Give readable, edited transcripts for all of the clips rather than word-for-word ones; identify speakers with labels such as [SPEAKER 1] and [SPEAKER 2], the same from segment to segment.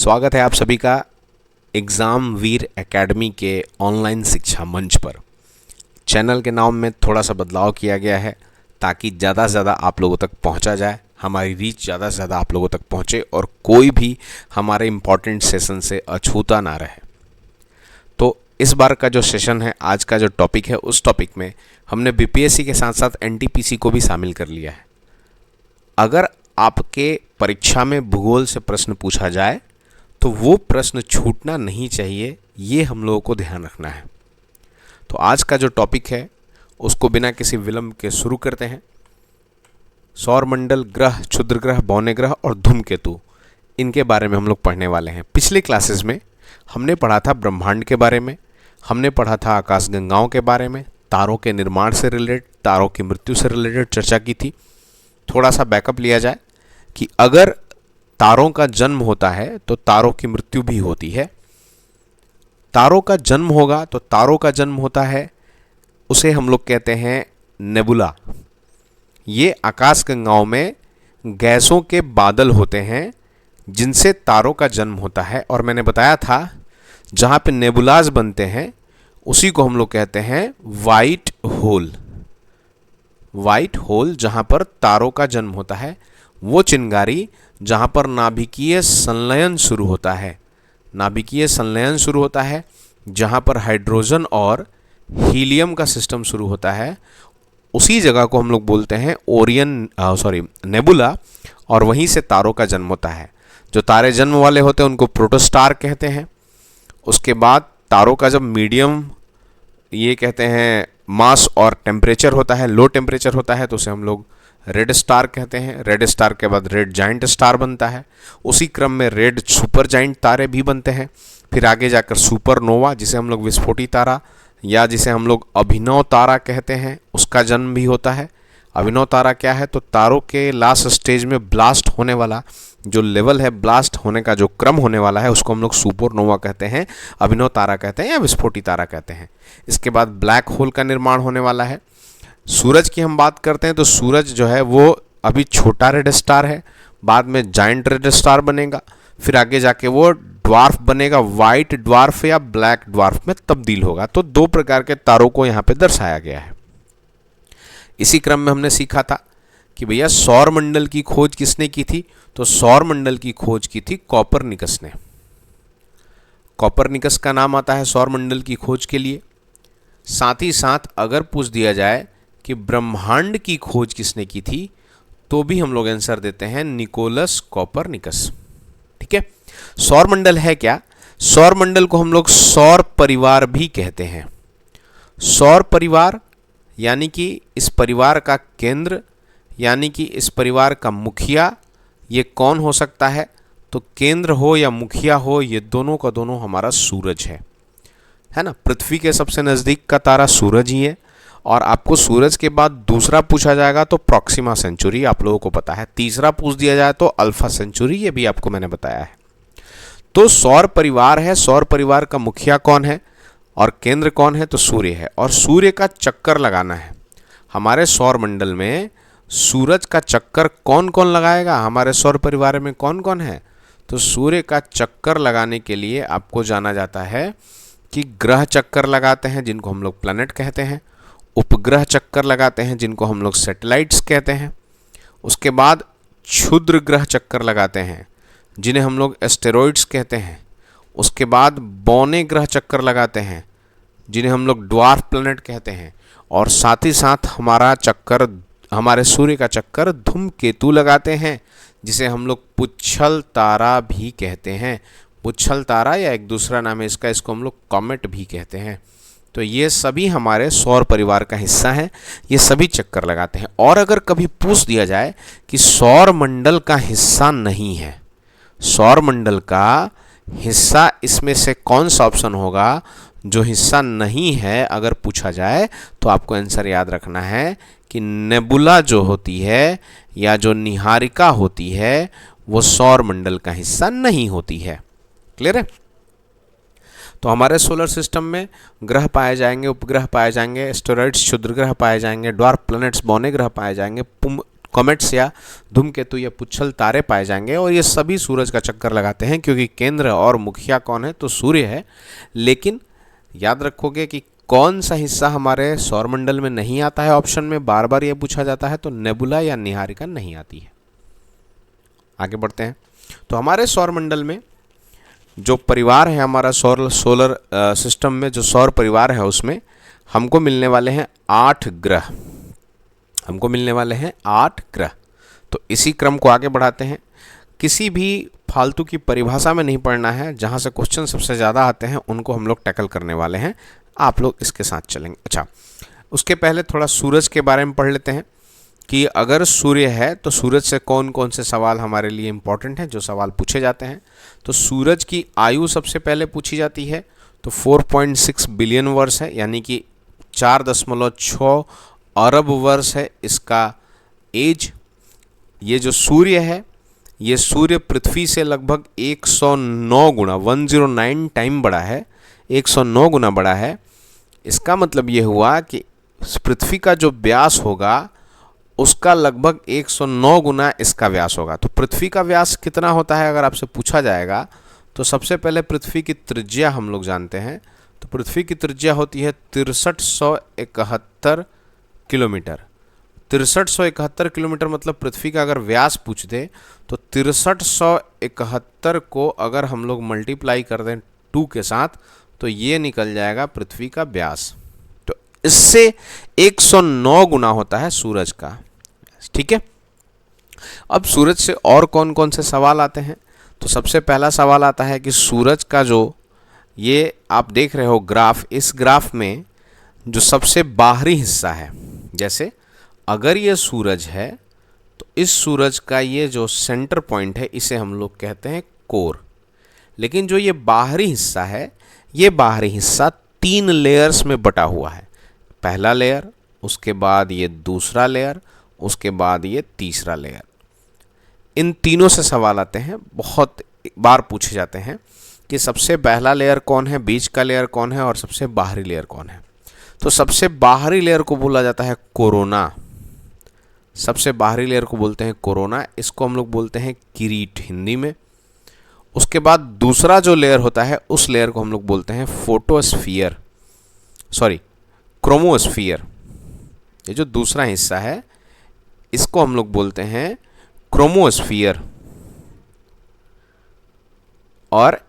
[SPEAKER 1] स्वागत है आप सभी का एग्ज़ाम वीर एकेडमी के ऑनलाइन शिक्षा मंच पर। चैनल के नाम में थोड़ा सा बदलाव किया गया है ताकि ज़्यादा से ज़्यादा आप लोगों तक पहुंचा जाए, हमारी रीच ज़्यादा से ज़्यादा आप लोगों तक पहुंचे और कोई भी हमारे इम्पॉर्टेंट सेशन से अछूता ना रहे। तो इस बार का जो सेशन है, आज का जो टॉपिक है, उस टॉपिक में हमने बीपीएससी के साथ साथ एनटीपीसी को भी शामिल कर लिया है। अगर आपके परीक्षा में भूगोल से प्रश्न पूछा जाए तो वो प्रश्न छूटना नहीं चाहिए, ये हम लोगों को ध्यान रखना है। तो आज का जो टॉपिक है उसको बिना किसी विलंब के शुरू करते हैं। सौरमंडल, ग्रह, क्षुद्र ग्रह, बौने ग्रह और धूमकेतु, इनके बारे में हम लोग पढ़ने वाले हैं। पिछले क्लासेस में हमने पढ़ा था ब्रह्मांड के बारे में, हमने पढ़ा था आकाशगंगाओं के बारे में, तारों के निर्माण से रिलेटेड, तारों की मृत्यु से रिलेटेड चर्चा की थी। थोड़ा सा बैकअप लिया जाए कि अगर तारों का जन्म होता है तो तारों की मृत्यु भी होती है। तारों का जन्म होगा तो तारों का जन्म होता है, उसे हम लोग कहते हैं नेबुला। ये आकाशगंगाओं में गैसों के बादल होते हैं जिनसे तारों का जन्म होता है। और मैंने बताया था जहाँ पे नेबुलाज बनते हैं उसी को हम लोग कहते हैं वाइट होल। वाइट होल जहाँ पर तारों का जन्म होता है, वो चिंगारी जहाँ पर नाभिकीय संलयन शुरू होता है, नाभिकीय संलयन शुरू होता है, जहाँ पर हाइड्रोजन और हीलियम का सिस्टम शुरू होता है, उसी जगह को हम लोग बोलते हैं नेबुला। और वहीं से तारों का जन्म होता है। जो तारे जन्म वाले होते हैं उनको प्रोटोस्टार कहते हैं। उसके बाद तारों का जब मीडियम, ये कहते हैं मास और टेम्परेचर होता है, लो टेम्परेचर होता है, तो उसे हम लोग रेड स्टार कहते हैं। रेड स्टार के बाद रेड जाइंट स्टार बनता है। उसी क्रम में रेड सुपर जाइंट तारे भी बनते हैं। फिर आगे जाकर सुपरनोवा, जिसे हम लोग विस्फोटी तारा या जिसे हम लोग अभिनव तारा कहते हैं, उसका जन्म भी होता है। अभिनव तारा क्या है? तो तारों के लास्ट स्टेज में ब्लास्ट होने वाला जो लेवल है, ब्लास्ट होने का जो क्रम होने वाला है, उसको हम लोग सुपरनोवा कहते हैं, अभिनव तारा कहते हैं या विस्फोटी तारा कहते हैं। इसके बाद ब्लैक होल का निर्माण होने वाला है। सूरज की हम बात करते हैं तो सूरज जो है वो अभी छोटा रेड स्टार है, बाद में जाइंट रेड स्टार बनेगा, फिर आगे जाके वो ड्वार्फ बनेगा, वाइट ड्वार्फ या ब्लैक ड्वार्फ में तब्दील होगा। तो दो प्रकार के तारों को यहाँ पे दर्शाया गया है। इसी क्रम में हमने सीखा था कि भैया सौरमंडल की खोज किसने की थी? तो सौरमंडल की खोज की थी कॉपरनिकस ने। कॉपरनिकस का नाम आता है सौरमंडल की खोज के लिए। साथ ही साथ अगर पूछ दिया जाए कि ब्रह्मांड की खोज किसने की थी, तो भी हम लोग आंसर देते हैं निकोलस कॉपरनिकस। ठीक है। सौरमंडल है क्या? सौरमंडल को हम लोग सौर परिवार भी कहते हैं। सौर परिवार यानी कि इस परिवार का केंद्र, यानी कि इस परिवार का मुखिया, ये कौन हो सकता है? तो केंद्र हो या मुखिया हो, ये दोनों का दोनों हमारा सूरज है ना। पृथ्वी के सबसे नज़दीक का तारा सूरज ही है। और आपको सूरज के बाद दूसरा पूछा जाएगा तो प्रॉक्सिमा सेंचुरी, आप लोगों को पता है। तीसरा पूछ दिया जाए तो अल्फा सेंचुरी, ये भी आपको मैंने बताया है। तो सौर परिवार है, सौर परिवार का मुखिया कौन है और केंद्र कौन है? तो सूर्य है। और सूर्य का चक्कर लगाना है। हमारे सौर मंडल में सूरज का चक्कर कौन कौन लगाएगा? हमारे सौर परिवार में कौन कौन है? तो सूर्य का चक्कर लगाने के लिए आपको जाना जाता है कि ग्रह चक्कर लगाते हैं जिनको हम लोग प्लैनेट कहते हैं, उपग्रह चक्कर लगाते हैं जिनको हम लोग सैटेलाइट्स कहते हैं, उसके बाद क्षुद्र ग्रह चक्कर लगाते हैं जिन्हें हम लोग एस्टेरॉइड्स कहते हैं, उसके बाद बौने ग्रह चक्कर लगाते हैं जिन्हें हम लोग ड्वार्फ प्लैनेट कहते हैं, और साथ ही साथ हमारे सूर्य का चक्कर धूमकेतु लगाते हैं जिसे हम लोग पुच्छल तारा भी कहते हैं। पुच्छल तारा या एक दूसरा नाम है इसका, इसको हम लोग कॉमेट भी कहते हैं। तो ये सभी हमारे सौर परिवार का हिस्सा हैं, ये सभी चक्कर लगाते हैं। और अगर कभी पूछ दिया जाए कि सौर मंडल का हिस्सा नहीं है, सौर मंडल का हिस्सा इसमें से कौन सा ऑप्शन होगा जो हिस्सा नहीं है, अगर पूछा जाए तो आपको आंसर याद रखना है कि नेबुला जो होती है या जो निहारिका होती है वो सौर मंडल का हिस्सा नहीं होती है। क्लियर है? तो हमारे सोलर सिस्टम में ग्रह पाए जाएंगे, उपग्रह पाए जाएंगे, एस्टेरॉइड्स क्षुद्र ग्रह पाए जाएंगे, ड्वार्फ प्लैनेट्स बौने ग्रह पाए जाएंगे, कॉमेट्स या धूमकेतु या पुच्छल तारे पाए जाएंगे और ये सभी सूरज का चक्कर लगाते हैं, क्योंकि केंद्र और मुखिया कौन है, तो सूर्य है। लेकिन याद रखोगे कि कौन सा हिस्सा हमारे सौरमंडल में नहीं आता है, ऑप्शन में बार बार ये पूछा जाता है, तो नेबुला या निहारिका नहीं आती है। आगे बढ़ते हैं। तो हमारे सौरमंडल में जो परिवार है, हमारा सोलर सिस्टम में जो सौर परिवार है, उसमें हमको मिलने वाले हैं 8 ग्रह। हमको मिलने वाले हैं 8 ग्रह। तो इसी क्रम को आगे बढ़ाते हैं। किसी भी फालतू की परिभाषा में नहीं पढ़ना है, जहाँ से क्वेश्चन सबसे ज़्यादा आते हैं उनको हम लोग टैकल करने वाले हैं। आप लोग इसके साथ चलेंगे। अच्छा, उसके पहले थोड़ा सूरज के बारे में पढ़ लेते हैं कि अगर सूर्य है तो सूरज से कौन कौन से सवाल हमारे लिए इम्पोर्टेंट हैं, जो सवाल पूछे जाते हैं। तो सूरज की आयु सबसे पहले पूछी जाती है, तो 4.6 बिलियन वर्ष है, यानी कि 4.6 अरब वर्ष है इसका एज। ये जो सूर्य है, ये सूर्य पृथ्वी से लगभग 109 गुना 109 टाइम बड़ा है, 109 गुना बड़ा है। इसका मतलब ये हुआ कि पृथ्वी का जो व्यास होगा उसका लगभग 109 गुना इसका व्यास होगा। तो पृथ्वी का व्यास कितना होता है अगर आपसे पूछा जाएगा, तो सबसे पहले पृथ्वी की त्रिज्या हम लोग जानते हैं। तो पृथ्वी की त्रिज्या होती है 6371 किलोमीटर। 6371 किलोमीटर मतलब पृथ्वी का अगर व्यास पूछ दे तो 6371 को अगर हम लोग मल्टीप्लाई कर दें 2 के साथ, तो ये निकल जाएगा पृथ्वी का व्यास। तो इससे 109 गुना होता है सूरज का। ठीक है। अब सूरज से और कौन कौन से सवाल आते हैं, तो सबसे पहला सवाल आता है कि सूरज का जो ये आप देख रहे हो ग्राफ, इस ग्राफ में जो सबसे बाहरी हिस्सा है, जैसे अगर ये सूरज है तो इस सूरज का ये जो सेंटर पॉइंट है इसे हम लोग कहते हैं कोर। लेकिन जो ये बाहरी हिस्सा है, ये बाहरी हिस्सा 3 लेयर्स में बटा हुआ है। पहला लेयर, उसके बाद ये दूसरा लेयर, उसके बाद ये तीसरा लेयर। इन तीनों से सवाल आते हैं, बहुत बार पूछे जाते हैं कि सबसे पहला लेयर कौन है, बीच का लेयर कौन है और सबसे बाहरी लेयर कौन है। तो सबसे बाहरी लेयर को बोला जाता है कोरोना। सबसे बाहरी लेयर को बोलते हैं कोरोना, इसको हम लोग बोलते हैं किरीट हिंदी में। उसके बाद दूसरा जो लेयर होता है उस लेयर को हम लोग बोलते हैं फोटोस्फीयर, सॉरी क्रोमोस्फीयर। ये जो दूसरा हिस्सा है इसको हम लोग बोलते हैं क्रोमोस्फीयर, और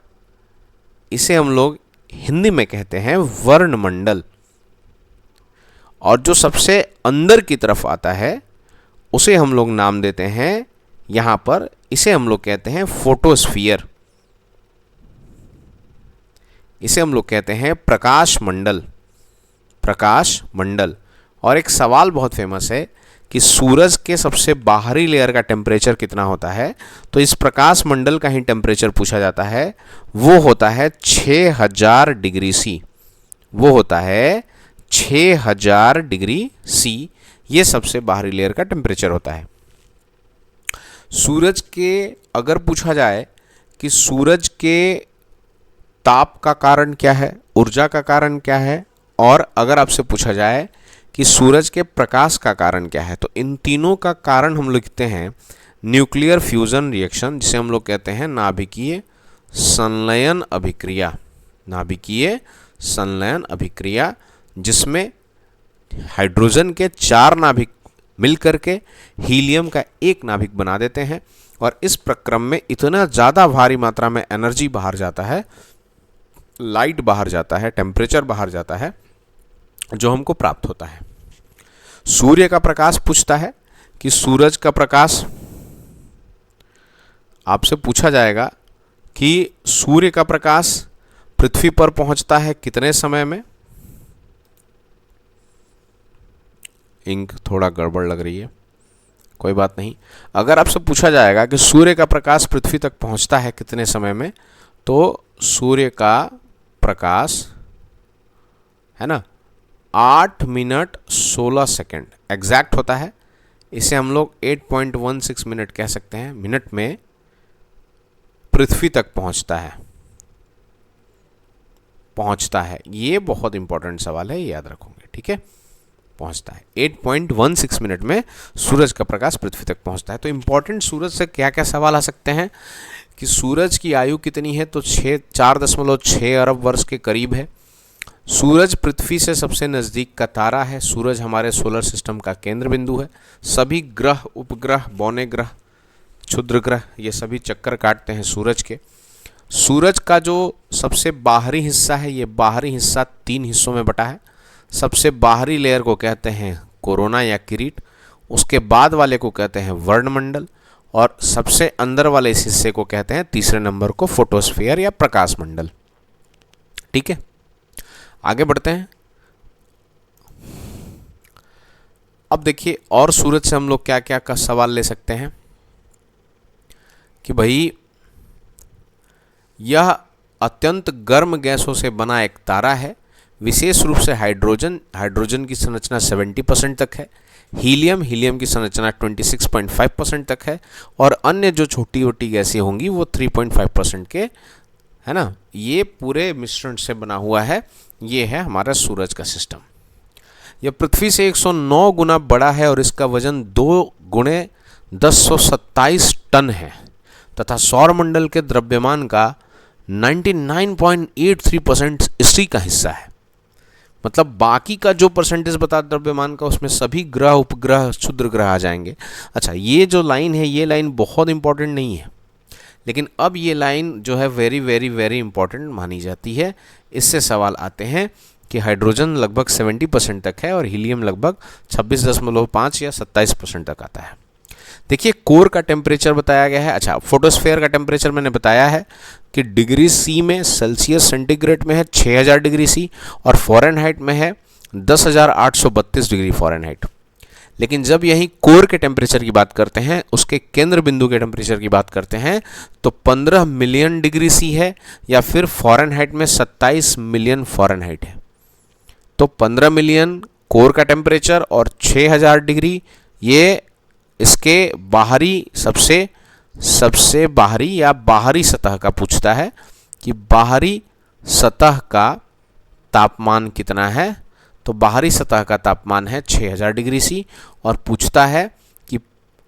[SPEAKER 1] इसे हम लोग हिंदी में कहते हैं वर्णमंडल। और जो सबसे अंदर की तरफ आता है उसे हम लोग नाम देते हैं, यहां पर इसे हम लोग कहते हैं फोटोस्फीयर। इसे हम लोग कहते हैं प्रकाश मंडल, प्रकाश मंडल। और एक सवाल बहुत फेमस है कि सूरज के सबसे बाहरी लेयर का टेम्परेचर कितना होता है, तो इस प्रकाश मंडल का ही टेम्परेचर पूछा जाता है। वो होता है 6000 डिग्री सी। वो होता है 6000 डिग्री सी। ये सबसे बाहरी लेयर का टेम्परेचर होता है। सूरज के अगर पूछा जाए कि सूरज के ताप का कारण क्या है, ऊर्जा का कारण क्या है, और अगर आपसे पूछा जाए कि सूरज के प्रकाश का कारण क्या है, तो इन तीनों का कारण हम लोग लिखते हैं न्यूक्लियर फ्यूजन रिएक्शन, जिसे हम लोग कहते हैं नाभिकीय संलयन अभिक्रिया। नाभिकीय संलयन अभिक्रिया, जिसमें हाइड्रोजन के 4 नाभिक मिलकर के हीलियम का 1 नाभिक बना देते हैं, और इस प्रक्रम में इतना ज़्यादा भारी मात्रा में एनर्जी बाहर जाता है, लाइट बाहर जाता है, टेम्परेचर बाहर जाता है, जो हमको प्राप्त होता है। सूर्य का प्रकाश पूछता है कि सूरज का प्रकाश, आपसे पूछा जाएगा कि सूर्य का प्रकाश पृथ्वी पर पहुंचता है कितने समय में। इंक थोड़ा गड़बड़ लग रही है, कोई बात नहीं। अगर आपसे पूछा जाएगा कि सूर्य का प्रकाश पृथ्वी तक पहुंचता है कितने समय में, तो सूर्य का प्रकाश है ना 8 मिनट 16 सेकंड एग्जैक्ट होता है। इसे हम लोग 8.16 मिनट कह सकते हैं, मिनट में पृथ्वी तक पहुंचता है। ये बहुत इंपॉर्टेंट सवाल है, याद रखोगे। ठीक है, पहुंचता है। 8.16 मिनट में सूरज का प्रकाश पृथ्वी तक पहुंचता है। तो इम्पोर्टेंट सूरज से क्या क्या सवाल आ सकते हैं कि सूरज की आयु कितनी है, तो 4.6 अरब वर्ष के करीब है। सूरज पृथ्वी से सबसे नज़दीक का तारा है। सूरज हमारे सोलर सिस्टम का केंद्र बिंदु है। सभी ग्रह, उपग्रह, बौने ग्रह, क्षुद्र ग्रह, ये सभी चक्कर काटते हैं सूरज के। सूरज का जो सबसे बाहरी हिस्सा है, ये बाहरी हिस्सा 3 हिस्सों में बटा है। सबसे बाहरी लेयर को कहते हैं कोरोना या किरीट, उसके बाद वाले को कहते हैं वर्णमंडल, और सबसे अंदर वाले इस हिस्से को कहते हैं, तीसरे नंबर को, फोटोस्फीयर या प्रकाश मंडल। ठीक है, आगे बढ़ते हैं। अब देखिए और सूरज से हम लोग क्या क्या का सवाल ले सकते हैं कि भाई यह अत्यंत गर्म गैसों से बना एक तारा है। विशेष रूप से हाइड्रोजन की संरचना 70% तक है। हीलियम की संरचना 26.5% तक है, और अन्य जो छोटी छोटी गैसें होंगी वो 3.5% के, है ना। ये पूरे मिश्रण से बना हुआ है। ये है हमारा सूरज का सिस्टम। यह पृथ्वी से 109 गुना बड़ा है और इसका वजन 2 गुणे 1027 टन है, तथा सौरमंडल के द्रव्यमान का 99.83% इसी का हिस्सा है। मतलब बाकी का जो परसेंटेज बता द्रव्यमान का, उसमें सभी ग्रह, उपग्रह, क्षुद्र ग्रह आ जाएंगे। अच्छा, ये जो लाइन है, ये लाइन बहुत इंपॉर्टेंट नहीं है, लेकिन अब ये लाइन जो है वेरी वेरी वेरी इंपॉर्टेंट मानी जाती है। इससे सवाल आते हैं कि हाइड्रोजन लगभग 70% तक है और हीलियम लगभग 26.5 या 27% तक आता है। देखिए कोर का टेम्परेचर बताया गया है। अच्छा, फोटोस्फेयर का टेम्परेचर मैंने बताया है कि डिग्री सी में, सेल्सियस सेंटीग्रेड में है 6000 डिग्री सी, और फ़ारेनहाइट में है 10,832 डिग्री फ़ारेनहाइट। लेकिन जब यही कोर के टेम्परेचर की बात करते हैं, उसके केंद्र बिंदु के टेम्परेचर की बात करते हैं, तो 15 मिलियन डिग्री सी है, या फिर फ़ारेनहाइट में 27 मिलियन फ़ारेनहाइट है। तो 15 मिलियन कोर का टेम्परेचर और 6000 डिग्री, ये इसके बाहरी सबसे बाहरी या बाहरी सतह का पूछता है कि बाहरी सतह का तापमान कितना है। तो बाहरी सतह का तापमान है 6000 डिग्री सी, और पूछता है कि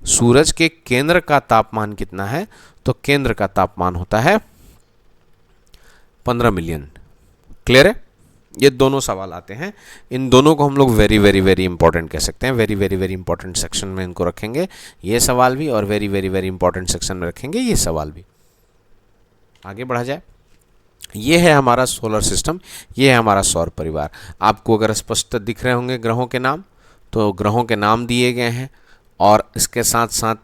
[SPEAKER 1] सूरज के केंद्र का तापमान कितना है। तो केंद्र का तापमान होता है 15 मिलियन। क्लियर है? ये दोनों सवाल आते हैं। इन दोनों को हम लोग वेरी वेरी वेरी इंपॉर्टेंट कह सकते हैं। Very very very important section में इनको रखेंगे, ये सवाल भी, और very very very important section में रखेंगे ये सवाल भी। आगे बढ़ा जाए। ये है हमारा सोलर सिस्टम, ये है हमारा सौर परिवार। आपको अगर स्पष्ट दिख रहे होंगे ग्रहों के नाम, तो ग्रहों के नाम दिए गए हैं, और इसके साथ साथ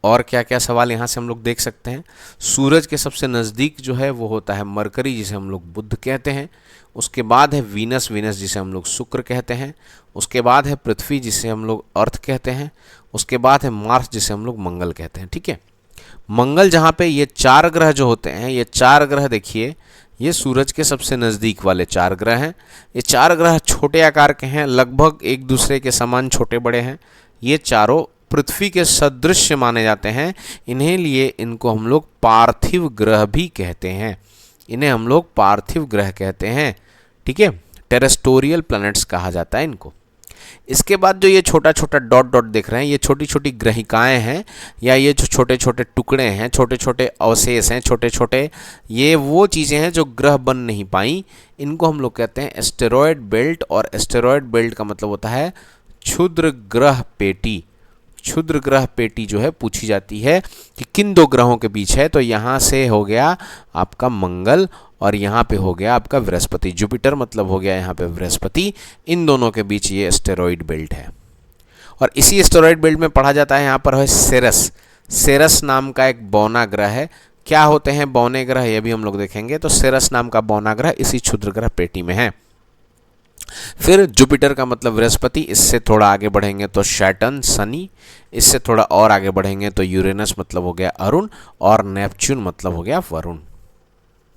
[SPEAKER 1] और क्या क्या सवाल यहाँ से हम लोग देख सकते हैं। सूरज के सबसे नज़दीक जो है वो होता है मरकरी, जिसे हम लोग बुध कहते हैं। उसके बाद है वीनस जिसे हम लोग शुक्र कहते हैं। उसके बाद है पृथ्वी, जिसे हम लोग अर्थ कहते हैं। उसके बाद है मार्स, जिसे हम लोग मंगल कहते हैं। ठीक है, मंगल जहाँ पे ये 4 ग्रह जो होते हैं, ये 4 ग्रह देखिए, ये सूरज के सबसे नज़दीक वाले 4 ग्रह हैं। ये 4 ग्रह छोटे आकार के हैं, लगभग एक दूसरे के समान छोटे बड़े हैं। ये चारों पृथ्वी के सदृश माने जाते हैं। इन्हें लिए इनको हम लोग पार्थिव ग्रह भी कहते हैं। इन्हें हम लोग पार्थिव ग्रह कहते हैं। ठीक है, टेरेस्टोरियल प्लैनेट्स कहा जाता है इनको। इसके बाद जो ये छोटा छोटा डॉट डॉट देख रहे हैं, ये छोटी छोटी ग्रहिकाएं हैं, या ये जो छोटे छोटे टुकड़े हैं, छोटे छोटे अवशेष हैं, छोटे छोटे, ये वो चीज़ें हैं जो ग्रह बन नहीं पाई। इनको हम लोग कहते हैं एस्टेरॉयड बेल्ट, और एस्टेरॉयड बेल्ट का मतलब होता है क्षुद्र ग्रह पेटी। क्षुद्र ग्रह पेटी जो है पूछी जाती है कि किन 2 ग्रहों के बीच है। तो यहाँ से हो गया आपका मंगल, और यहाँ पे हो गया आपका बृहस्पति। जुपिटर मतलब हो गया यहाँ पे बृहस्पति। इन दोनों के बीच ये एस्टेरॉयड बेल्ट है, और इसी एस्टेरॉयड बेल्ट में पढ़ा जाता है यहाँ पर है सेरस नाम का एक बौना ग्रह है। क्या होते हैं बौने ग्रह, ये भी हम लोग देखेंगे। तो सेरस नाम का बौना ग्रह इसी क्षुद्र ग्रह पेटी में है। फिर जुपिटर का मतलब बृहस्पति, इससे थोड़ा आगे बढ़ेंगे तो सैटर्न शनि, इससे थोड़ा और आगे बढ़ेंगे तो यूरेनस मतलब हो गया अरुण, और नेपच्यून मतलब हो गया वरुण।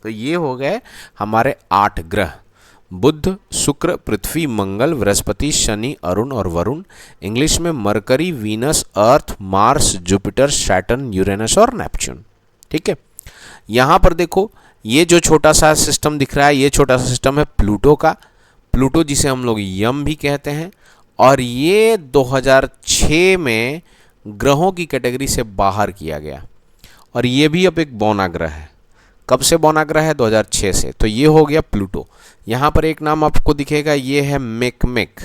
[SPEAKER 1] तो ये हो गए हमारे 8 ग्रह, बुध, शुक्र, पृथ्वी, मंगल, बृहस्पति, शनि, अरुण और वरुण। इंग्लिश में मरकरी, वीनस, अर्थ, मार्स, जुपिटर, सैटर्न, यूरेनस और नेपच्यून। ठीक है, यहाँ पर देखो ये जो छोटा सा सिस्टम दिख रहा है, ये छोटा सा सिस्टम है प्लूटो का। प्लूटो जिसे हम लोग यम भी कहते हैं, और ये 2006 में ग्रहों की कैटेगरी से बाहर किया गया। और ये भी अब एक बौना ग्रह है। कब से बौना ग्रह है? 2006 से। तो ये हो गया प्लूटो। यहाँ पर एक नाम आपको दिखेगा, ये है मेकमेक।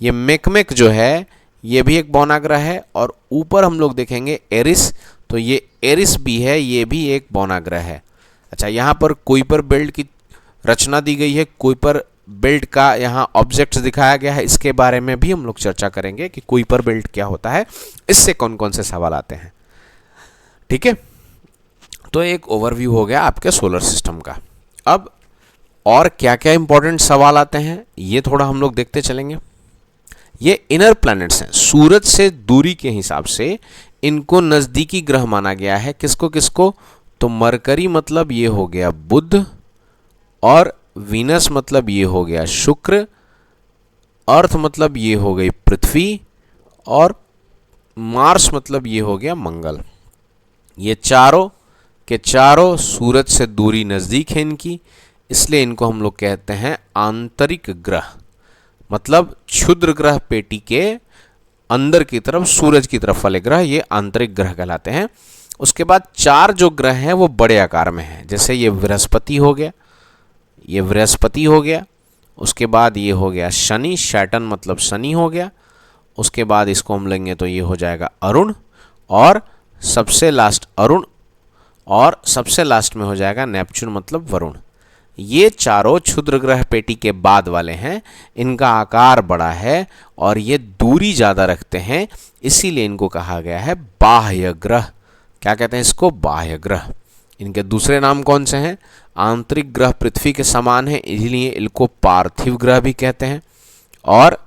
[SPEAKER 1] ये मेकमेक जो है ये भी एक बौना ग्रह है। और ऊपर हम लोग देखेंगे एरिस, तो ये एरिस भी है, ये भी एक बौना ग्रह है। अच्छा, यहाँ पर कुइपर बेल्ट की रचना दी गई है। कुइपर बेल्ट का यहाँ ऑब्जेक्ट्स दिखाया गया है। इसके बारे में भी हम लोग चर्चा करेंगे कि कुइपर बेल्ट क्या होता है, इससे कौन कौन से सवाल आते हैं। ठीक है, तो एक ओवरव्यू हो गया आपके सोलर सिस्टम का। अब और क्या क्या इंपॉर्टेंट सवाल आते हैं ये थोड़ा हम लोग देखते चलेंगे। ये इनर प्लैनेट्स हैं, सूरज से दूरी के हिसाब से इनको नज़दीकी ग्रह माना गया है। किसको किसको? तो मरकरी मतलब ये हो गया बुध, और वीनस मतलब ये हो गया शुक्र, अर्थ मतलब ये हो गई पृथ्वी, और मार्स मतलब ये हो गया मंगल। ये चारों के चारों सूरज से दूरी नज़दीक है इनकी, इसलिए इनको हम लोग कहते हैं आंतरिक ग्रह। मतलब क्षुद्र ग्रह पेटी के अंदर की तरफ, सूरज की तरफ वाले ग्रह ये आंतरिक ग्रह कहलाते हैं। उसके बाद चार जो ग्रह हैं वो बड़े आकार में हैं। जैसे ये बृहस्पति हो गया, ये बृहस्पति हो गया। उसके बाद ये हो गया शनि, सैटर्न मतलब शनि हो गया। उसके बाद इसको हम लेंगे तो ये हो जाएगा अरुण, और सबसे लास्ट अरुण, और सबसे लास्ट में हो जाएगा नेपच्यून मतलब वरुण। ये चारों क्षुद्र ग्रह पेटी के बाद वाले हैं। इनका आकार बड़ा है और ये दूरी ज़्यादा रखते हैं, इसीलिए इनको कहा गया है बाह्य ग्रह। क्या कहते हैं इसको? बाह्य ग्रह। इनके दूसरे नाम कौन से हैं? आंतरिक ग्रह पृथ्वी के समान है, इसलिए इनको पार्थिव ग्रह भी कहते हैं। और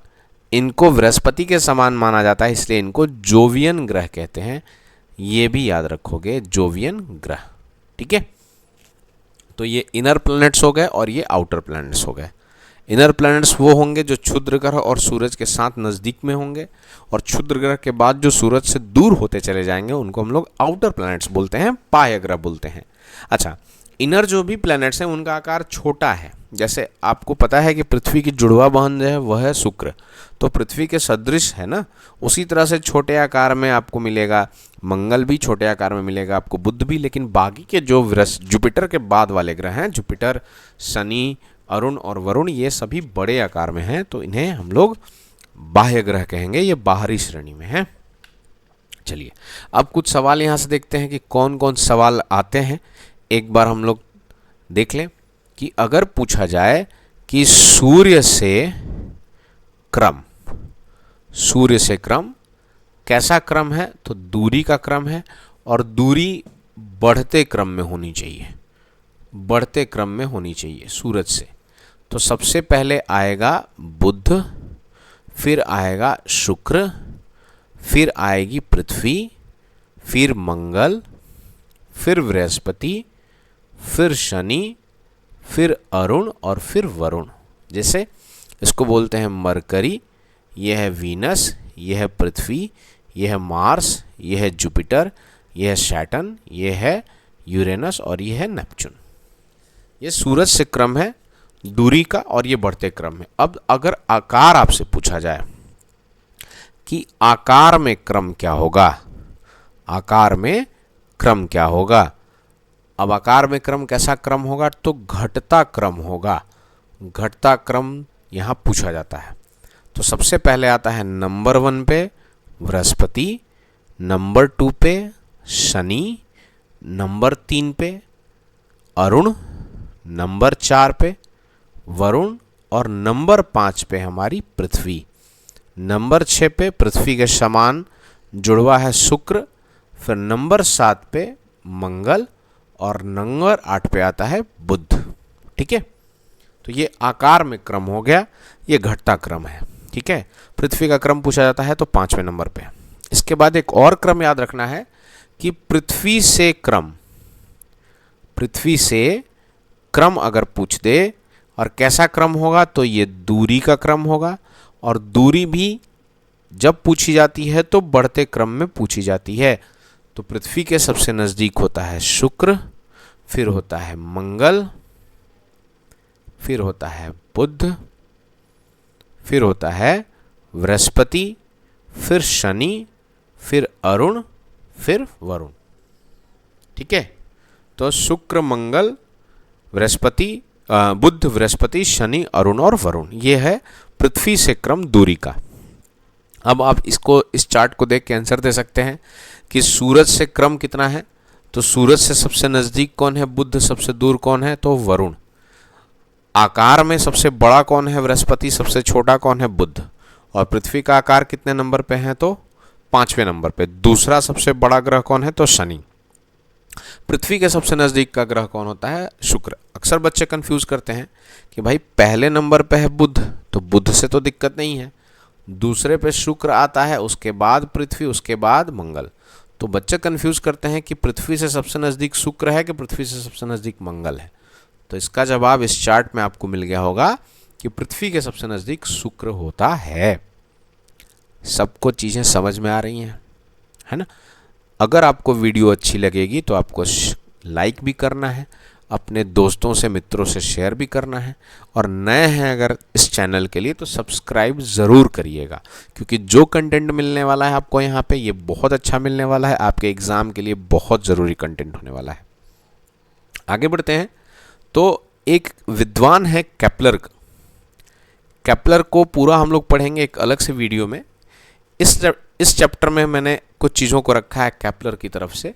[SPEAKER 1] इनको बृहस्पति के समान माना जाता है, इसलिए इनको जोवियन ग्रह कहते हैं। ये भी याद रखोगे, जोवियन ग्रह। ठीक है, तो ये इनर प्लैनेट्स हो गए और ये आउटर प्लैनेट्स हो गए। इनर प्लैनेट्स वो होंगे जो क्षुद्र ग्रह और सूरज के साथ नज़दीक में होंगे, और क्षुद्र ग्रह के बाद जो सूरज से दूर होते चले जाएंगे उनको हम लोग आउटर प्लैनेट्स बोलते हैं, बाह्य ग्रह बोलते हैं। अच्छा, इनर जो भी प्लैनेट्स हैं उनका आकार छोटा है। जैसे आपको पता है कि पृथ्वी की जुड़वा बहन जो है वह है शुक्र, तो पृथ्वी के सदृश है ना। उसी तरह से छोटे आकार में आपको मिलेगा मंगल भी, छोटे आकार में मिलेगा आपको बुध भी। लेकिन बाकी के जो जुपिटर के बाद वाले ग्रह हैं, जुपिटर, शनि, अरुण और वरुण, ये सभी बड़े आकार में हैं, तो इन्हें हम लोग बाह्य ग्रह कहेंगे। ये बाहरी श्रेणी में हैं। चलिए, अब कुछ सवाल यहाँ से देखते हैं कि कौन कौन सवाल आते हैं। एक बार हम लोग देख लें कि अगर पूछा जाए कि सूर्य से क्रम, सूर्य से क्रम कैसा क्रम है? तो दूरी का क्रम है, और दूरी बढ़ते क्रम में होनी चाहिए, बढ़ते क्रम में होनी चाहिए सूरज से। तो सबसे पहले आएगा बुध, फिर आएगा शुक्र, फिर आएगी पृथ्वी, फिर मंगल, फिर बृहस्पति, फिर शनि, फिर अरुण और फिर वरुण। जैसे इसको बोलते हैं मरकरी, यह है वीनस, यह है पृथ्वी, यह है मार्स, यह है जुपिटर, यह है सैटर्न, यह है यूरेनस और यह है नेपच्यून। ये सूरज से क्रम है दूरी का, और ये बढ़ते क्रम है। अब अगर आकार आपसे पूछा जाए कि आकार में क्रम क्या होगा, आकार में क्रम क्या होगा? अब आकार में क्रम कैसा क्रम होगा? तो घटता क्रम होगा। घटता क्रम यहाँ पूछा जाता है। तो सबसे पहले आता है नंबर 1 पे बृहस्पति, नंबर 2 पे शनि, नंबर 3 पे अरुण, नंबर 4 पे वरुण, और नंबर 5 पे हमारी पृथ्वी। नंबर 6 पे पृथ्वी के समान जुड़वा है शुक्र, फिर नंबर 7 पे मंगल, और नंबर 8 पे आता है बुध। ठीक है, तो ये आकार में क्रम हो गया, ये घटता क्रम है। ठीक है, पृथ्वी का क्रम पूछा जाता है तो 5वें नंबर पे। इसके बाद एक और क्रम याद रखना है कि पृथ्वी से क्रम, पृथ्वी से क्रम अगर पूछ दे और कैसा क्रम होगा, तो ये दूरी का क्रम होगा। और दूरी भी जब पूछी जाती है तो बढ़ते क्रम में पूछी जाती है। तो पृथ्वी के सबसे नज़दीक होता है शुक्र, फिर होता है मंगल, फिर होता है बुध, फिर होता है बृहस्पति, फिर शनि, फिर अरुण, फिर वरुण। ठीक है, तो शुक्र, मंगल, बृहस्पति, बुध, बृहस्पति, शनि, अरुण और वरुण, ये है पृथ्वी से क्रम दूरी का। अब आप इस चार्ट को देख के आंसर दे सकते हैं कि सूरज से क्रम कितना है। तो सूरज से सबसे नज़दीक कौन है? बुध। सबसे दूर कौन है? तो वरुण। आकार में सबसे बड़ा कौन है? बृहस्पति। सबसे छोटा कौन है? बुध। और पृथ्वी का आकार कितने नंबर पे है? तो 5वें नंबर पे। दूसरा सबसे बड़ा ग्रह कौन है? तो शनि। पृथ्वी के सबसे नज़दीक का ग्रह कौन होता है? शुक्र। अक्सर बच्चे कंफ्यूज करते हैं कि भाई पहले नंबर पे है बुध, तो बुध से तो दिक्कत नहीं है, दूसरे पे शुक्र आता है, उसके बाद पृथ्वी, उसके बाद मंगल। तो बच्चे कंफ्यूज करते हैं कि पृथ्वी से सबसे नज़दीक शुक्र है कि पृथ्वी से सबसे नज़दीक मंगल है। तो इसका जवाब इस चार्ट में आपको मिल गया होगा कि पृथ्वी के सबसे नज़दीक शुक्र होता है। सबको चीज़ें समझ में आ रही हैं, है ना? अगर आपको वीडियो अच्छी लगेगी तो आपको लाइक भी करना है, अपने दोस्तों से, मित्रों से शेयर भी करना है, और नए हैं अगर इस चैनल के लिए तो सब्सक्राइब ज़रूर करिएगा, क्योंकि जो कंटेंट मिलने वाला है आपको यहाँ पे ये बहुत अच्छा मिलने वाला है। आपके एग्ज़ाम के लिए बहुत ज़रूरी कंटेंट होने वाला है। आगे बढ़ते हैं। तो एक विद्वान है केपलर। केपलर को पूरा हम लोग पढ़ेंगे एक अलग से वीडियो में। इस चैप्टर में मैंने कुछ चीज़ों को रखा है केपलर की तरफ से,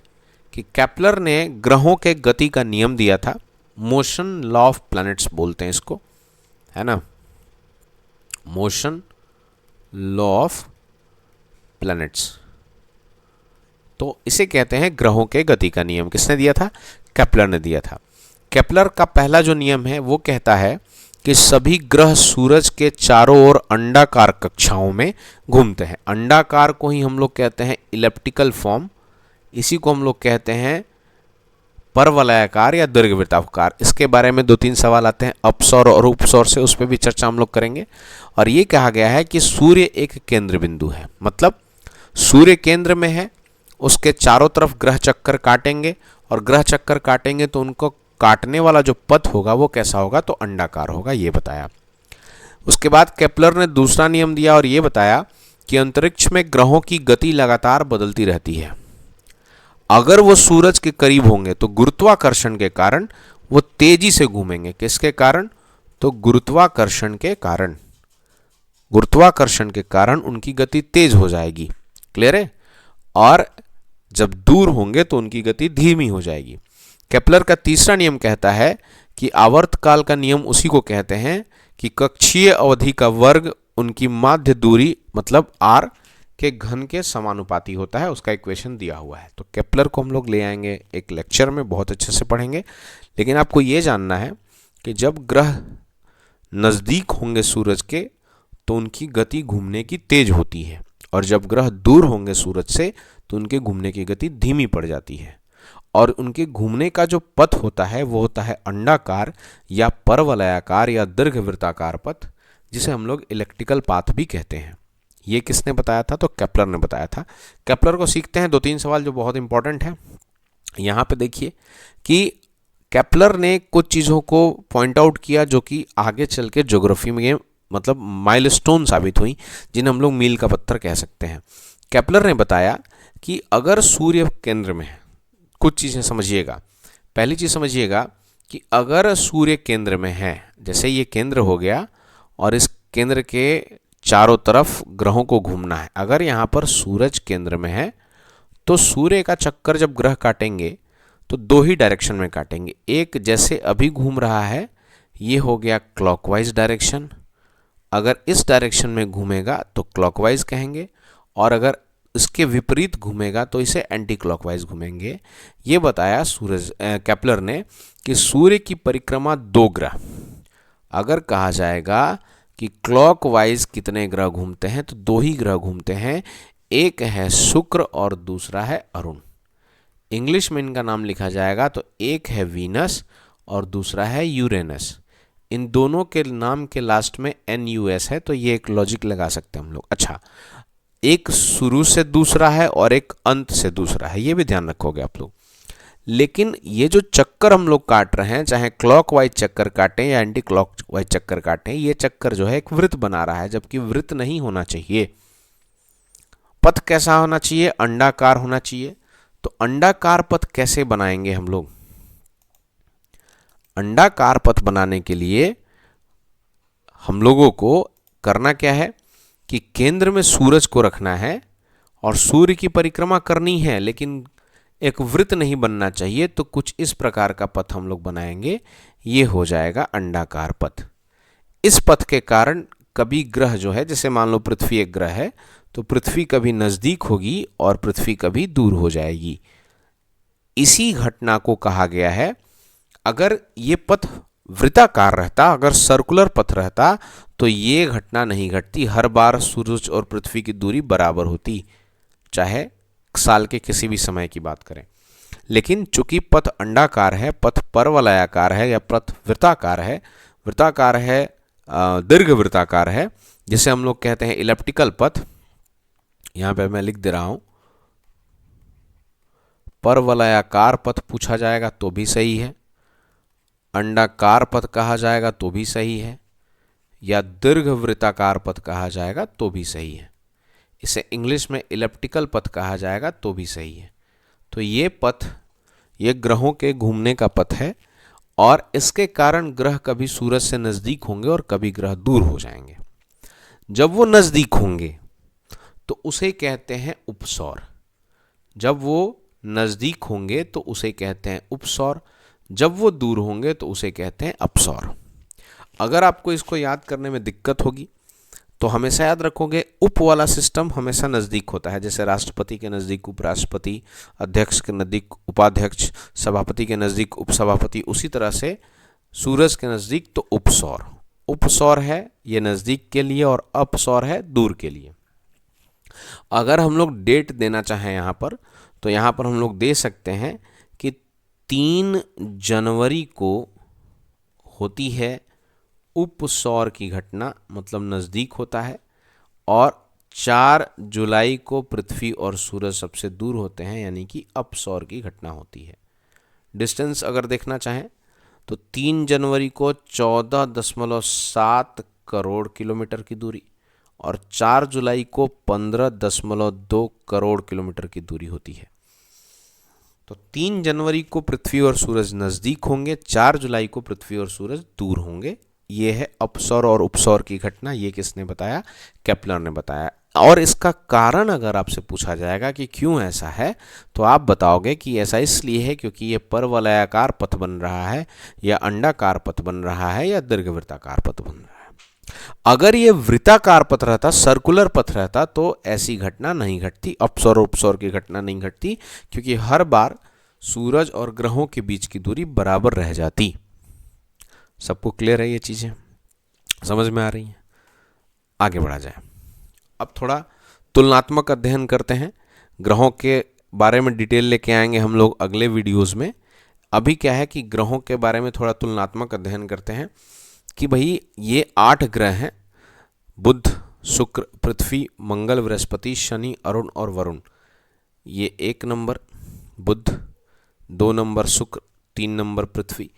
[SPEAKER 1] कि केपलर ने ग्रहों के गति का नियम दिया था। मोशन लॉ ऑफ प्लैनेट्स बोलते हैं इसको, है ना? मोशन लॉ ऑफ प्लैनेट्स, तो इसे कहते हैं ग्रहों के गति का नियम। किसने दिया था? केपलर ने दिया था। केपलर का पहला जो नियम है वो कहता है कि सभी ग्रह सूरज के चारों ओर अंडाकार कक्षाओं में घूमते हैं। अंडाकार को ही हम लोग कहते हैं इलिप्टिकल फॉर्म, इसी को हम लोग कहते हैं परवलयाकार या दीर्घवृत्ताकार। इसके बारे में 2-3 सवाल आते हैं अपसौर और उपसौर से, उस पर भी चर्चा हम लोग करेंगे। और ये कहा गया है कि सूर्य एक केंद्र बिंदु है, मतलब सूर्य केंद्र में है, उसके चारों तरफ ग्रह चक्कर काटेंगे, और ग्रह चक्कर काटेंगे तो उनको काटने वाला जो पथ होगा वो कैसा होगा? तो अंडाकार होगा, ये बताया। उसके बाद केपलर ने दूसरा नियम दिया और ये बताया कि अंतरिक्ष में ग्रहों की गति लगातार बदलती रहती है। अगर वो सूरज के करीब होंगे तो गुरुत्वाकर्षण के कारण वो तेजी से घूमेंगे। किसके कारण? तो गुरुत्वाकर्षण के कारण। गुरुत्वाकर्षण के कारण उनकी गति तेज हो जाएगी। क्लियर है? और जब दूर होंगे तो उनकी गति धीमी हो जाएगी। केपलर का तीसरा नियम कहता है कि आवर्तकाल का नियम उसी को कहते हैं कि कक्षीय अवधि का वर्ग उनकी माध्य दूरी मतलब r के घन के समानुपाती होता है। उसका इक्वेशन दिया हुआ है। तो केपलर को हम लोग ले आएंगे एक लेक्चर में, बहुत अच्छे से पढ़ेंगे। लेकिन आपको ये जानना है कि जब ग्रह नज़दीक होंगे सूरज के तो उनकी गति घूमने की तेज होती है, और जब ग्रह दूर होंगे सूरज से तो उनके घूमने की गति धीमी पड़ जाती है। और उनके घूमने का जो पथ होता है वो होता है अंडाकार या परवलयाकार या दीर्घवृत्ताकार पथ, जिसे हम लोग इलेक्ट्रिकल पाथ भी कहते हैं। ये किसने बताया था? तो केपलर ने बताया था। केपलर को सीखते हैं 2-3 सवाल जो बहुत इंपॉर्टेंट है। यहाँ पे देखिए कि केपलर ने कुछ चीज़ों को पॉइंट आउट किया जो कि आगे चल के ज्योग्राफी में मतलब माइलस्टोन साबित हुई, जिन्हें हम लोग मील का पत्थर कह सकते हैं। केपलर ने बताया कि अगर सूर्य केंद्र में है, कुछ चीज़ें समझिएगा। पहली चीज़ समझिएगा कि अगर सूर्य केंद्र में है, जैसे ये केंद्र हो गया और इस केंद्र के चारों तरफ ग्रहों को घूमना है। अगर यहाँ पर सूरज केंद्र में है तो सूर्य का चक्कर जब ग्रह काटेंगे तो 2 ही डायरेक्शन में काटेंगे। एक जैसे अभी घूम रहा है, ये हो गया क्लॉकवाइज डायरेक्शन। अगर इस डायरेक्शन में घूमेगा तो क्लॉकवाइज कहेंगे, और अगर इसके विपरीत घूमेगा तो इसे एंटी क्लॉकवाइज घूमेंगे। ये बताया केपलर ने कि सूर्य की परिक्रमा 2 ग्रह, अगर कहा जाएगा कि क्लॉकवाइज कितने ग्रह घूमते हैं तो 2 ही ग्रह घूमते हैं। एक है शुक्र और दूसरा है अरुण। इंग्लिश में इनका नाम लिखा जाएगा तो एक है वीनस और दूसरा है यूरेनस। इन दोनों के नाम के लास्ट में NUS है, तो ये एक लॉजिक लगा सकते हैं हम लोग। अच्छा, एक शुरू से दूसरा है और एक अंत से दूसरा है, ये भी ध्यान रखोगे आप लोग। लेकिन ये जो चक्कर हम लोग काट रहे हैं, चाहे क्लॉकवाइज चक्कर काटें या एंटी क्लॉकवाइज चक्कर काटें, ये चक्कर जो है एक वृत्त बना रहा है, जबकि वृत्त नहीं होना चाहिए। पथ कैसा होना चाहिए? अंडाकार होना चाहिए। तो अंडाकार पथ कैसे बनाएंगे हम लोग? अंडाकार पथ बनाने के लिए हम लोगों को करना क्या है कि केंद्र में सूरज को रखना है और सूर्य की परिक्रमा करनी है, लेकिन एक वृत्त नहीं बनना चाहिए। तो कुछ इस प्रकार का पथ हम लोग बनाएंगे, ये हो जाएगा अंडाकार पथ। इस पथ के कारण कभी ग्रह जो है, जैसे मान लो पृथ्वी एक ग्रह है, तो पृथ्वी कभी नजदीक होगी और पृथ्वी कभी दूर हो जाएगी। इसी घटना को कहा गया है, अगर ये पथ वृत्ताकार रहता, अगर सर्कुलर पथ रहता, तो ये घटना नहीं घटती। हर बार सूरज और पृथ्वी की दूरी बराबर होती, चाहे साल के किसी भी समय की बात करें। लेकिन चूंकि पथ अंडाकार है, पथ परवलयाकार है या पथ वृत्ताकार है, दीर्घ वृत्ताकार है, जिसे हम लोग कहते हैं इलिप्टिकल पथ। यहां पे मैं लिख दे रहा हूं, परवलयाकार पथ पूछा जाएगा तो भी सही है, अंडाकार पथ कहा जाएगा तो भी सही है, या दीर्घ वृत्ताकार पथ कहा जाएगा तो भी सही है। इसे इंग्लिश में इलिप्टिकल पथ कहा जाएगा तो भी सही है। तो ये पथ, ये ग्रहों के घूमने का पथ है, और इसके कारण ग्रह कभी सूरज से नजदीक होंगे और कभी ग्रह दूर हो जाएंगे। जब वो नजदीक होंगे तो उसे कहते हैं उपसौर। जब वो नजदीक होंगे तो उसे कहते हैं उपसौर, जब वो दूर होंगे तो उसे कहते हैं अपसौर। अगर आपको इसको याद करने में दिक्कत होगी तो हमेशा याद रखोगे, उप वाला सिस्टम हमेशा नज़दीक होता है। जैसे राष्ट्रपति के नज़दीक उपराष्ट्रपति, अध्यक्ष के नज़दीक उपाध्यक्ष, सभापति के नज़दीक उपसभापति, उसी तरह से सूरज के नज़दीक तो उपसौर। उपसौर है ये नज़दीक के लिए और अपसौर है दूर के लिए। अगर हम लोग डेट देना चाहें यहाँ पर, तो यहाँ पर हम लोग दे सकते हैं कि 3 जनवरी को होती है उपसौर की घटना, मतलब नज़दीक होता है, और 4 जुलाई को पृथ्वी और सूरज सबसे दूर होते हैं, यानी कि अपसौर की घटना होती है। डिस्टेंस अगर देखना चाहें तो 3 जनवरी को 14.7 करोड़ किलोमीटर की दूरी और 4 जुलाई को 15.2 करोड़ किलोमीटर की दूरी होती है। तो 3 जनवरी को पृथ्वी और सूरज नज़दीक होंगे, 4 जुलाई को पृथ्वी और सूरज दूर होंगे। ये है अपसौर और उपसौर की घटना। ये किसने बताया? केपलर ने बताया। और इसका कारण अगर आपसे पूछा जाएगा कि क्यों ऐसा है, तो आप बताओगे कि ऐसा इसलिए है क्योंकि ये परवलयाकार पथ बन रहा है, या अंडाकार पथ बन रहा है, या दीर्घवृत्ताकार पथ बन रहा है। अगर ये वृत्ताकार पथ रहता, सर्कुलर पथ रहता, तो ऐसी घटना नहीं घटती, अपसौर और उपसौर की घटना नहीं घटती, क्योंकि हर बार सूरज और ग्रहों के बीच की दूरी बराबर रह जाती। सबको क्लियर है? ये चीज़ें समझ में आ रही हैं? आगे बढ़ा जाए। अब थोड़ा तुलनात्मक अध्ययन करते हैं। ग्रहों के बारे में डिटेल लेके आएंगे हम लोग अगले वीडियोस में। अभी क्या है कि ग्रहों के बारे में थोड़ा तुलनात्मक अध्ययन करते हैं कि भाई ये 8 ग्रह हैं, बुध, शुक्र, पृथ्वी, मंगल, बृहस्पति, शनि, अरुण और वरुण। ये 1 नंबर बुध, 2 नंबर शुक्र, 3 नंबर पृथ्वी,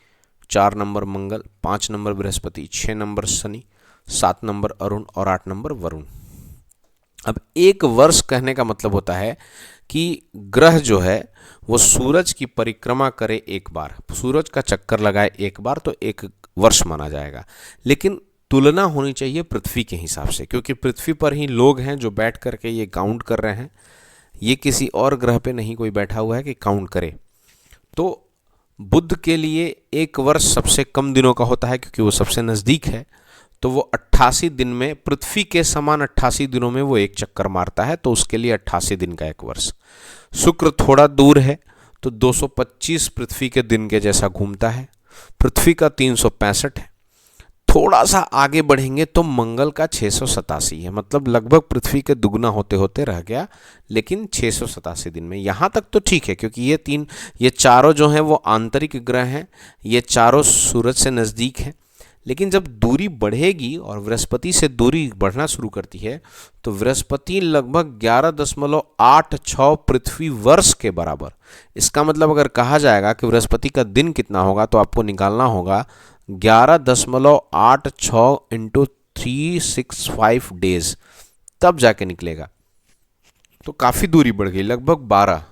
[SPEAKER 1] 4 नंबर मंगल, 5 number Brihaspati, 6 number Shani, 7 number Arun और 8 नंबर वरुण। अब एक वर्ष कहने का मतलब होता है कि ग्रह जो है वो सूरज की परिक्रमा करे एक बार, सूरज का चक्कर लगाए एक बार, तो एक वर्ष माना जाएगा। लेकिन तुलना होनी चाहिए पृथ्वी के हिसाब से, क्योंकि पृथ्वी पर ही लोग हैं जो बैठ करके ये काउंट कर रहे हैं। ये किसी और ग्रह पे नहीं कोई बैठा हुआ है कि काउंट करे। तो बुध के लिए एक वर्ष सबसे कम दिनों का होता है, क्योंकि वो सबसे नज़दीक है। तो वो 88 दिन में, पृथ्वी के समान 88 दिनों में वो एक चक्कर मारता है, तो उसके लिए 88 दिन का एक वर्ष। शुक्र थोड़ा दूर है, तो 225 पृथ्वी के दिन के जैसा घूमता है। पृथ्वी का 365 है। थोड़ा सा आगे बढ़ेंगे तो मंगल का 687 है, मतलब लगभग पृथ्वी के दुगना होते होते रह गया, लेकिन 687 दिन में। यहाँ तक तो ठीक है, क्योंकि ये चारों जो हैं वो आंतरिक ग्रह हैं, ये चारों सूरज से नज़दीक हैं। लेकिन जब दूरी बढ़ेगी और बृहस्पति से दूरी बढ़ना शुरू करती है तो बृहस्पति लगभग 11.86 पृथ्वी वर्ष के बराबर। इसका मतलब अगर कहा जाएगा कि बृहस्पति का दिन कितना होगा तो आपको निकालना होगा 11.86 इंटू 365 डेज, तब जाके निकलेगा। तो काफ़ी दूरी बढ़ गई, लगभग 12।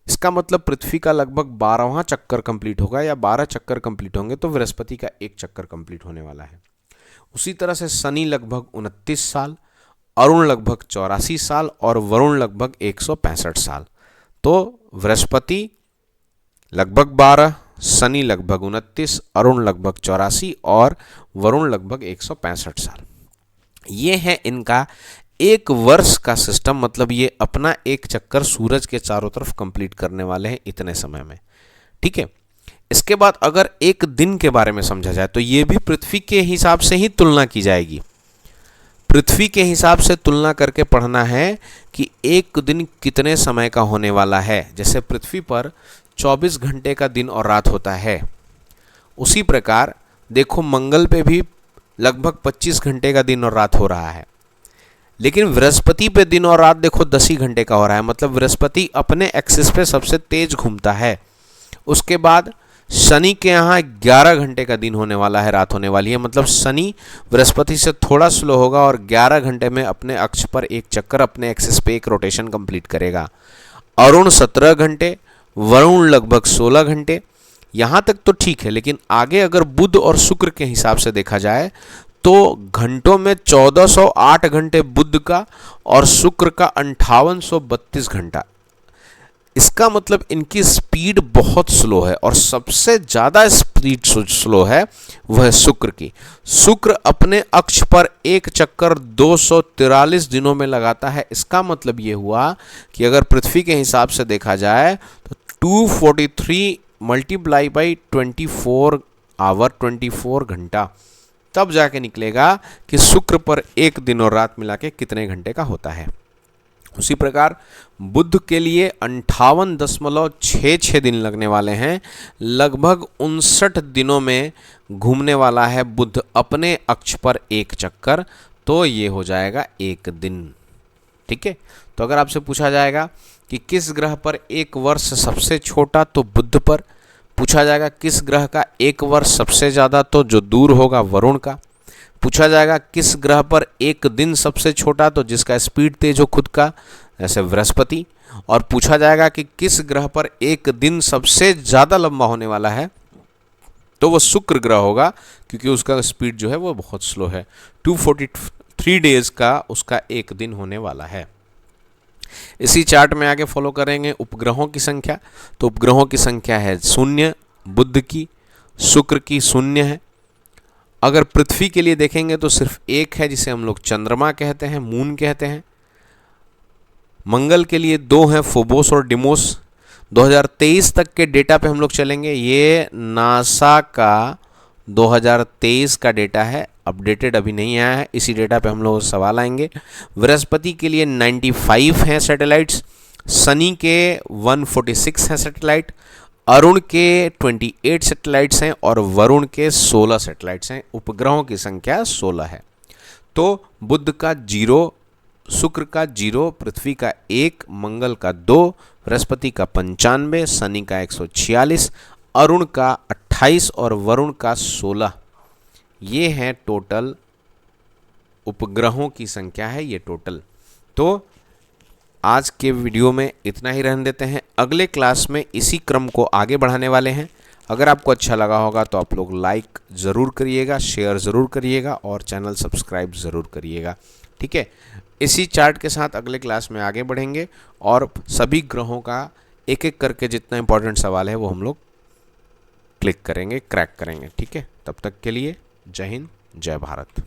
[SPEAKER 1] इसका मतलब पृथ्वी का लगभग 12वां चक्कर कंप्लीट होगा या 12 चक्कर कंप्लीट होंगे तो बृहस्पति का एक चक्कर कंप्लीट होने वाला है। उसी तरह से शनि लगभग 29 साल, अरुण लगभग 84 साल और वरुण लगभग 165 साल। तो बृहस्पति लगभग 12, शनि लगभग 29, अरुण लगभग 84 और वरुण लगभग 165 साल। ये है इनका एक वर्ष का सिस्टम, मतलब ये अपना एक चक्कर सूरज के चारों तरफ कंप्लीट करने वाले हैं इतने समय में। ठीक है, इसके बाद अगर एक दिन के बारे में समझा जाए तो ये भी पृथ्वी के हिसाब से ही तुलना की जाएगी। पृथ्वी के हिसाब से तुलना करके पढ़ना है कि एक दिन कितने समय का होने वाला है। जैसे पृथ्वी पर 24 घंटे का दिन और रात होता है, उसी प्रकार देखो मंगल पे भी लगभग 25 घंटे का दिन और रात हो रहा है। लेकिन बृहस्पति पे दिन और रात देखो 10 ही घंटे का हो रहा है, मतलब बृहस्पति अपने एक्सिस पे सबसे तेज घूमता है। उसके बाद शनि के यहाँ 11 घंटे का दिन होने वाला है, रात होने वाली है, मतलब शनि बृहस्पति से थोड़ा स्लो होगा और 11 घंटे में अपने अक्ष पर एक चक्कर, अपने एक्सिस पे एक रोटेशन कंप्लीट करेगा। अरुण 17 घंटे, वरुण लगभग 16 घंटे। यहाँ तक तो ठीक है, लेकिन आगे अगर बुध और शुक्र के हिसाब से देखा जाए तो घंटों में 1408 घंटे बुध का और शुक्र का 5832 घंटा। इसका मतलब इनकी स्पीड बहुत स्लो है और सबसे ज़्यादा स्पीड स्लो है वह शुक्र की। शुक्र अपने अक्ष पर एक चक्कर 243 दिनों में लगाता है। इसका मतलब ये हुआ कि अगर पृथ्वी के हिसाब से देखा जाए तो 243 मल्टीप्लाई बाई 24 आवर, 24 घंटा, तब जाके निकलेगा कि शुक्र पर एक दिन और रात मिला के कितने घंटे का होता है। उसी प्रकार बुध के लिए 58.66 दिन लगने वाले हैं, लगभग 59 दिनों में घूमने वाला है बुध अपने अक्ष पर एक चक्कर, तो ये हो जाएगा एक दिन। ठीक है, तो अगर आपसे पूछा जाएगा कि किस ग्रह पर एक वर्ष सबसे छोटा, तो बुध पर। पूछा जाएगा किस ग्रह का एक वर्ष सबसे ज़्यादा, तो जो दूर होगा वरुण का। पूछा जाएगा किस ग्रह पर एक दिन सबसे छोटा, तो जिसका स्पीड तेज हो खुद का, जैसे बृहस्पति। और पूछा जाएगा कि किस ग्रह पर एक दिन सबसे ज़्यादा लंबा होने वाला है, तो वो शुक्र ग्रह होगा, क्योंकि उसका स्पीड जो है वो बहुत स्लो है। 243 डेज का उसका एक दिन होने वाला है। इसी चार्ट में आगे फॉलो करेंगे उपग्रहों की संख्या। तो उपग्रहों की संख्या है 0, बुध की, शुक्र की 0 है। अगर पृथ्वी के लिए देखेंगे तो सिर्फ एक है, जिसे हम लोग चंद्रमा कहते हैं, मून कहते हैं। मंगल के लिए 2 हैं, फोबोस और डिमोस। 2023 तक के डेटा पे हम लोग चलेंगे। ये नासा का 2023 का डेटा है, अपडेटेड अभी नहीं आया है, इसी डेटा पे हम लोग सवाल आएंगे। बृहस्पति के लिए 95 हैं सैटेलाइट्स, शनि के 146 हैं सैटेलाइट, अरुण के 28 सैटेलाइट्स हैं और वरुण के 16 सैटेलाइट्स हैं। उपग्रहों की संख्या 16 है। तो बुध का 0, शुक्र का 0, पृथ्वी का 1, मंगल का 2, बृहस्पति का 95, शनि का 146, अरुण का 28 और वरुण का 16। ये है टोटल उपग्रहों की संख्या है, ये टोटल। तो आज के वीडियो में इतना ही रहने देते हैं। अगले क्लास में इसी क्रम को आगे बढ़ाने वाले हैं। अगर आपको अच्छा लगा होगा तो आप लोग लाइक ज़रूर करिएगा, शेयर ज़रूर करिएगा और चैनल सब्सक्राइब ज़रूर करिएगा। ठीक है, इसी चार्ट के साथ अगले क्लास में आगे बढ़ेंगे और सभी ग्रहों का एक एक करके जितना इंपॉर्टेंट सवाल है वो हम लोग क्लिक करेंगे, क्रैक करेंगे। ठीक है, तब तक के लिए जय हिंद, जय भारत।